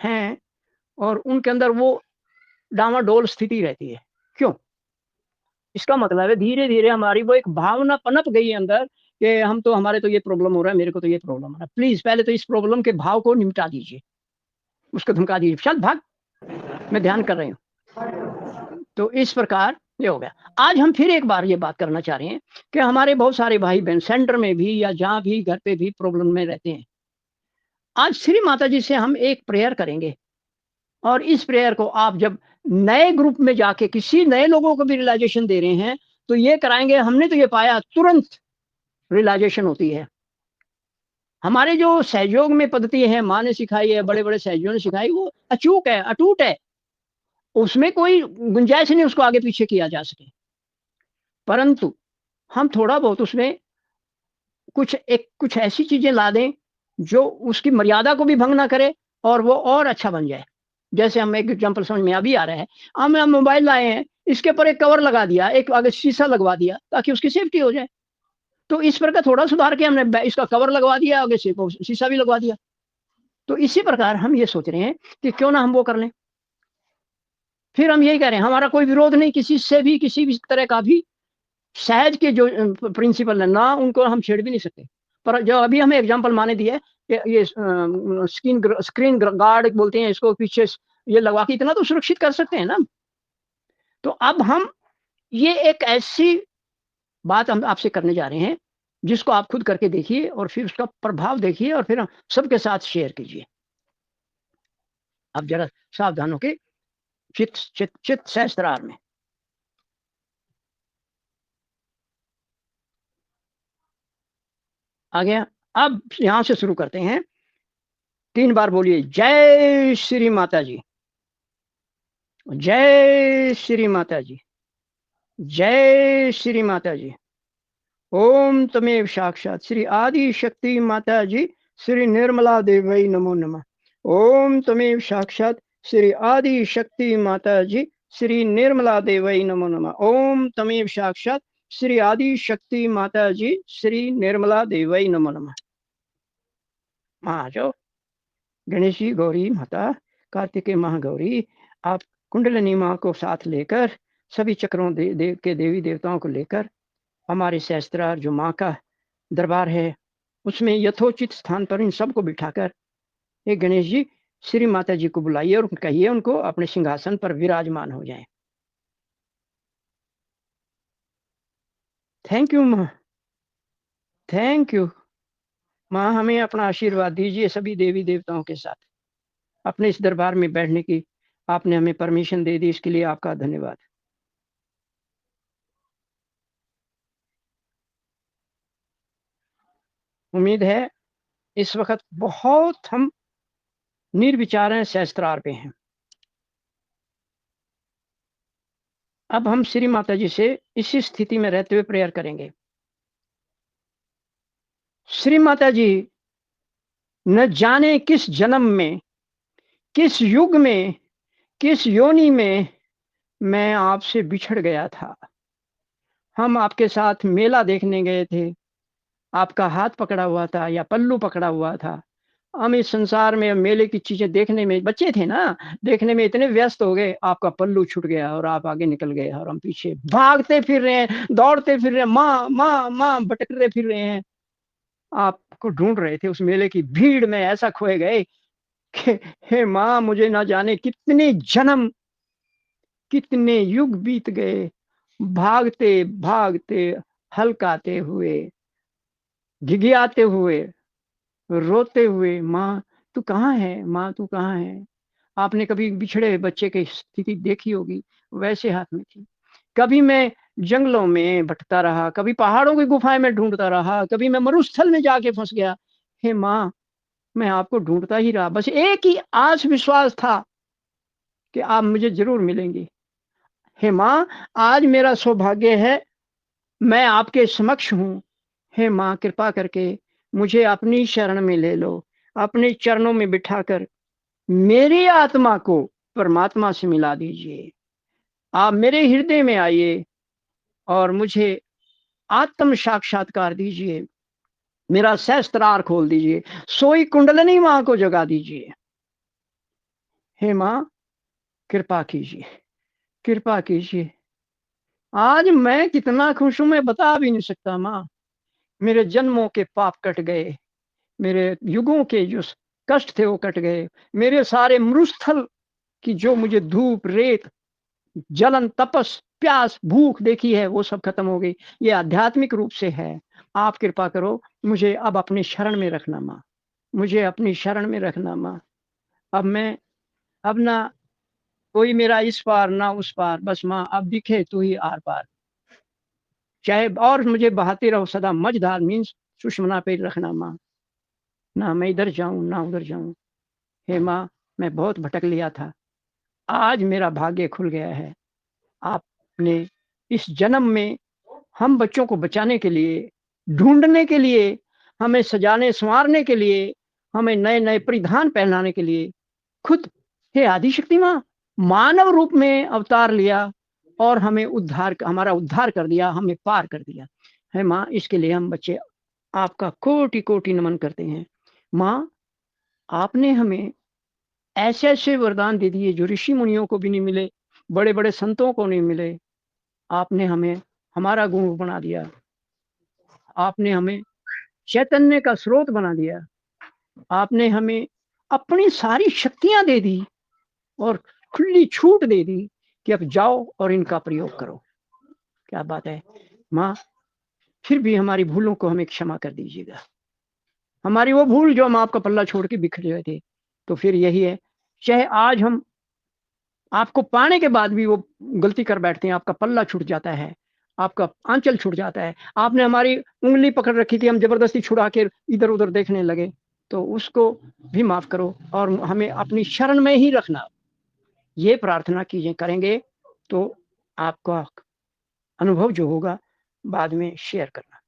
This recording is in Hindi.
हैं और उनके अंदर वो डामाडोल स्थिति रहती है। क्यों? इसका मतलब है धीरे-धीरे हमारी वो एक भावना पनप गई है अंदर कि हमारे तो ये प्रॉब्लम हो रहा है, मेरे को तो ये प्रॉब्लम हो रहा है। प्लीज़ पहले तो इस प्रॉब्लम के भाव को निपटा दीजिए, उसको धमका दीजिए, "चल भाग, मैं ध्यान कर रही हूँ।" तो इस प्रकार ये हो गया। आज हम फिर एक बार ये बात करना चाह रहे हैं कि हमारे बहुत सारे भाई-बहन सेंटर में भी या जहाँ भी घर पे भी प्रॉब्लम में रहते हैं। आज श्री माताजी से हम एक प्रेयर करेंगे और इस प्रेयर को आप जब नए ग्रुप में जाके किसी नए लोगों को भी रियलाइज़ेशन दे रहे हैं, तो ये कराएँगे हमने तो ये पाया तुरंत रियलाइज़ेशन होती है। हमारे जो सहयोग में पद्धति है, माँ ने सिखाई है, बड़े-बड़े सहयोगियों ने सिखाई, वो अचूक है, अटूट है। उसमें कोई गुंजाइश नहीं उसको आगे-पीछे किया जा सके। परंतु हम थोड़ा बहुत उसमें कुछ ऐसी चीज़ें ला दें, जो उसकी मर्यादा को भी भंग ना करे और वो और अच्छा बन जाए। जैसे हम एक एग्ज़ाम्पल समझ में अभी आ रहा है, हम मोबाइल लाए हैं, इसके ऊपर एक कवर लगा दिया, एक आगे शीशा लगवा दिया, ताकि उसकी सेफ्टी हो जाए। तो इस प्रकार थोड़ा सुधार के हमने इसका कवर लगवा दिया, आगे से वो शीशा भी लगवा दिया। तो इसी प्रकार हम ये सोच रहे हैं कि क्यों ना हम वो कर लें। फिर हम यही कह रहे हैं, हमारा कोई विरोध नहीं किसी से भी, किसी भी तरह का भी सहज के जो प्रिंसिपल है ना उनको हम छेड़ भी नहीं सकते। पर जो अभी हमें एग्ज़ाम्पल माने दिए है, ये स्क्रीन गार्ड बोलते हैं इसको पीछे ये लगवा के इतना तो सुरक्षित कर सकते हैं ना। तो अब हम ये एक ऐसी बात हम आपसे करने जा रहे हैं, जिसको आप खुद करके देखिए और फिर उसका प्रभाव देखिए और फिर सबके साथ शेयर कीजिए। अब ज़रा सावधान होके चित्त सहस्त्रार में। आ गया? अब यहाँ से शुरू करते हैं। 3 बार बोलिए जय श्री माता जी, जय श्री माता जी, जय श्री माता जी। ओम तमेव साक्षात् श्री आदि शक्ति माता जी, श्री निर्मला देवै नमो नमः। ओम तमेव साक्षात् श्री आदि शक्ति माता जी, श्री निर्मला देवै नमो नमः। ओम तमेव साक्षात् श्री आदि शक्ति माता जी, श्री निर्मला देवै नमो नमः। हाँ, आ जाओ। गणेश जी, गौरी माता, कार्तिकेय महागौरी, आप कुंडलिनी माँ को साथ लेकर सभी चक्रों के देवी देवताओं को लेकर हमारे सहस्त्रार जो माँ का दरबार है, उसमें यथोचित स्थान पर इन सबको बिठाकर हे गणेश जी, श्री माता जी को बुलाइए और कहिए उनको अपने सिंहासन पर विराजमान हो जाएँ। थैंक यू माँ, थैंक यू। माँ हमें अपना आशीर्वाद दीजिए सभी देवी देवताओं के साथ। अपने इस दरबार में बैठने की आपने हमें परमिशन दे दी, इसके लिए आपका धन्यवाद। उम्मीद है इस वक़्त बहुत हम निर्विचार हैं, सहस्त्रार पे हैं। अब हम श्री माता जी से इसी स्थिति में रहते हुए प्रेयर करेंगे। श्री माता जी, न जाने किस जन्म में, किस युग में, किस योनि में मैं आपसे बिछड़ गया था। हम आपके साथ मेला देखने गए थे, आपका हाथ पकड़ा हुआ था या पल्लू पकड़ा हुआ था। हम इस संसार में मेले की चीज़ें देखने में बच्चे थे ना, देखने में इतने व्यस्त हो गए, आपका पल्लू छूट गया और आप आगे निकल गए और हम पीछे भागते फिर रहे हैं, दौड़ते फिर रहे हैं, माँ, माँ, माँ भटकते फिर रहे हैं। आपको ढूँढ रहे थे, उस मेले की भीड़ में ऐसा खोए गए कि हे माँ, मुझे ना जाने कितने जन्म, कितने युग बीत गए, भागते-भागते, हल्काते हुए, घिघियाते हुए, रोते हुए, "माँ, तू कहाँ है? माँ, तू कहाँ है?" आपने कभी बिछड़े हुए बच्चे की स्थिति देखी होगी, वैसे हाथ में थी। कभी मैं जंगलों में भटकता रहा, कभी पहाड़ों की गुफाएँ में ढूँढता रहा, कभी मैं मरुस्थल में जाके फँस गया। हे माँ, मैं आपको ढूँढता ही रहा, बस एक ही आस विश्वास था कि आप मुझे ज़रूर मिलेंगी। हे माँ, आज मेरा सौभाग्य है, मैं आपके समक्ष हूँ। हे माँ, कृपा करके मुझे अपनी शरण में ले लो, अपने चरणों में बिठाकर मेरी आत्मा को परमात्मा से मिला दीजिए। आप मेरे हृदय में आइए और मुझे आत्म साक्षात्कार दीजिए। मेरा सहस्त्रार खोल दीजिए, सोई कुंडलिनी माँ को जगा दीजिए। हे माँ, कृपा कीजिए, कृपा कीजिए। आज मैं कितना खुश हूँ, मैं बता भी नहीं सकता माँ। मेरे जन्मों के पाप कट गए, मेरे युगों के जो स कष्ट थे वो कट गए। मेरे सारे मरुस्थल की जो मुझे धूप, रेत, जलन, तपस, प्यास, भूख देखी है वो सब खत्म हो गई। ये आध्यात्मिक रूप से है। आप कृपा करो, मुझे अब अपनी शरण में रखना माँ, मुझे अपनी शरण में रखना माँ। अब मैं अब ना कोई मेरा इस पार ना उस पार, बस माँ अब दिखे तू ही आर पार। चाहे और मुझे बहाते रहो सदा मझधार मीन्स सुषमना पे रखना माँ। ना मैं इधर जाऊँ, ना उधर जाऊँ। हे माँ, मैं बहुत भटक लिया था। आज मेरा भाग्य खुल गया है। आपने इस जन्म में हम बच्चों को बचाने के लिए, ढूँढने के लिए, हमें सजाने-सँवारने के लिए, हमें नए-नए परिधान पहनाने के लिए खुद हे आदिशक्ति माँ, मानव रूप में अवतार लिया और हमारा उद्धार कर दिया, हमें पार कर दिया। हे माँ, इसके लिए हम बच्चे आपका कोटि-कोटि नमन करते हैं। माँ, आपने हमें ऐसे-ऐसे वरदान दे दिए जो ऋषि मुनियों को भी नहीं मिले, बड़े-बड़े संतों को नहीं मिले। आपने हमें हमारा गुरु बना दिया। आपने हमें चैतन्य का स्रोत बना दिया। आपने हमें अपनी सारी शक्तियाँ दे दी और खुली छूट दे दी कि अब जाओ और इनका प्रयोग करो। क्या बात है! माँ, फिर भी हमारी भूलों को हमें क्षमा कर दीजिएगा। हमारी वो भूल जो हम आपका पल्ला छोड़ के बिखर गए थे। तो फिर यही है, चाहे आज हम आपको पाने के बाद भी वो गलती कर बैठते हैं, आपका पल्ला छूट जाता है, आपका आँचल छूट जाता है। आपने हमारी उँगली पकड़ रखी थी, हम ज़बरदस्ती छुड़ा के इधर-उधर देखने लगे, तो उसको भी माफ़ करो और हमें अपनी शरण में ही रखना। ये प्रार्थना कीजिए करेंगे, तो आपका अनुभव जो होगा बाद में शेयर करना।